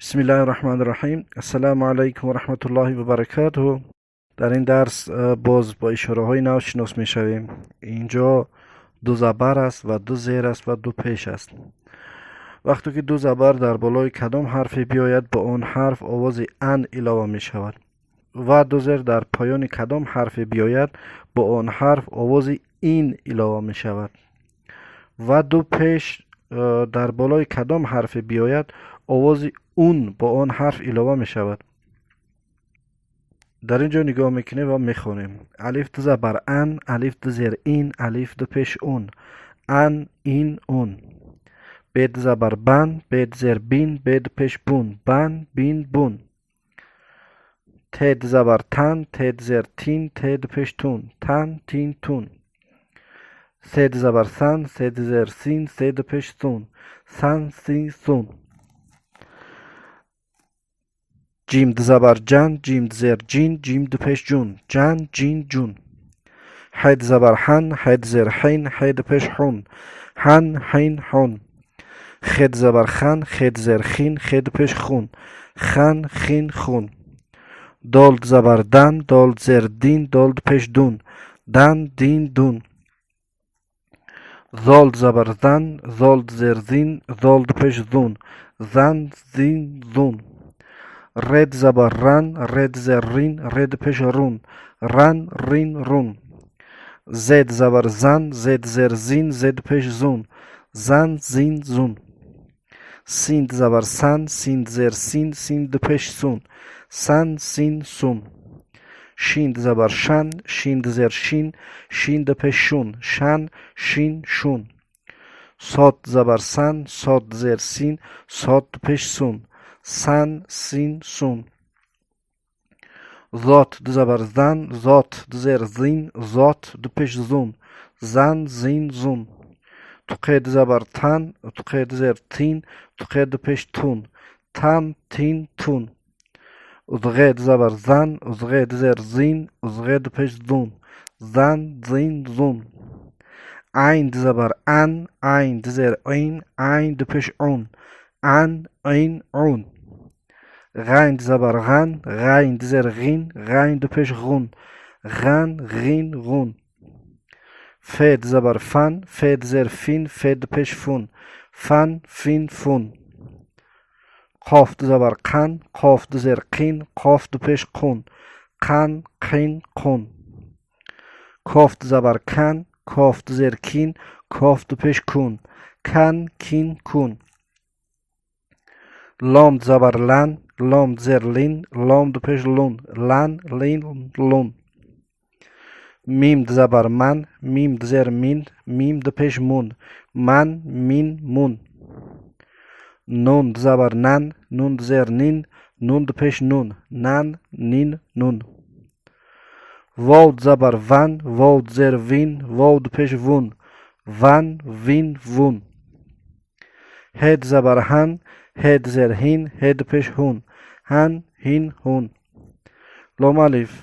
بسم الله الرحمن الرحیم. السلام علیکم و رحمت الله و برکاته. در این درس باز با اشاره های نو شناس می شویم. اینجا دو زبر است و دو زیر است و دو پیش است. وقتی که دو زبر در بالای کدام حرفی بیاید با آن حرف آواز ان علاوه می شود و دو زیر در پایان کدام حرفی بیاید با آن حرف آواز این علاوه می شود و دو پیش در بالای کدام حرفی بیاید آواز اون با آن حرف علاوه می شود. در اینجا نگاه میکنیم و میخونیم: الف دو زبر ان، الف دو زیر این، الف دو پیش اون، ان این اون. ب دو زبر بن، ب دو زیر بین، ب دو پیش بون، بن بین بون. ت دو زبر تن، ت دو زیر تین، ت دو پیش تون، تن تین تون. س دو زبر سن، س دو زیر سین، س دو پیش سون، سن سین سون. جیم دو زبر جن، جیم دو زیر جین، جیم دو پیش جون، جن جین جون. ح دو زبر حن، ح دو زیر حین، ح دو پیش حون، حن حین حون. خ دو زبر خن، خ دو زیر خین، خ دو پیش خون، خن خین خون. دال دو زبر دن، دال دو زیر دین، دال دو پیش دون، دن دین دون. زال دو زبر زن، زال دو زیر زین، زال دو پیش زون، زن زین زون. ر دو زبر رن، ر دو زیر رین، ر دو پیش رون، رن رین رون. ز دو زبر زن، ز دو زیر زین، ز دو پیش زون، زن زین زون. سین دو زبر سن، سین دو زیر سین، سین دو پیش سون، سن سین سون. شین دو زبر شن، شین دو زیر شین، شین دو پیش شون، شن شین شون. صاد دو زبر سن، صاد دو زیر سین، صاد دو پیش سون، سن سین سون. زات دو زبر زن، زات دو زیر زین، زات دو پیش زون، زن زین زون. توقه دو زبر تن، توقه دو زیر تین، توقه دو پیش تون، تن تین تون. ازغه دو زبر زن، ازغه دو زیر زین، ازغه دو پیش زون، زن زین زون. عین دو زبر ان، عین دو زیر عین، عین دو پیش عون، عن عین عون. غین دو زبر غن، غین دو زیر غین، غین دو پیش غون، غن غین غون. ف دو زبر فن، ف دو زیر فین، ف دو پیش فون، فن فین فون. قاف دو زبر قن، قاف دو زیر قین، قاف دو پیش قون، قن قین قون. کاف دو زبر کن، کاف دو زیر کین، کاف دو پیش کون، کن کین کون. لام دو زبر لن، لام دو زیر لین، لام دو پیش لون، لن لین لون. میم دو زبر من، میم دو زیر مین، میم دو پیش مون، من مین مون. نون دو زبر نن، نون دو زیر نین، نون دو پیش نون، نن نین نون. واو دو زبر ون، واو دو زیر وین، واو دو پیش وون، ون وین وون. ه دو زبر هن، ه دو زیر هین، ه دو پیش هون، هن هین هون. لام الف.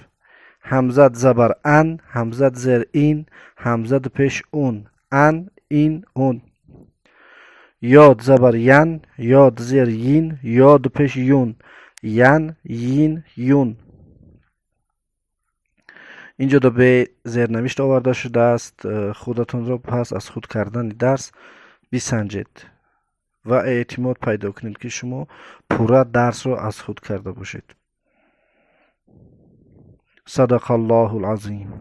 همزه دو زبر ان، همزه دو زیر این، همزه دو پیش اون، ان این اون. یا دو زبر ین، یا دو زیر یین، یا دو پیش یون، ین یین یون. اینجا دو به زیرنوشت آورده شده است. خودتون را پس از خود کردن درس بسنجید و اعتماد پیدا کنید که شما پورا درس را از خود کرده باشید. صدق الله العظیم.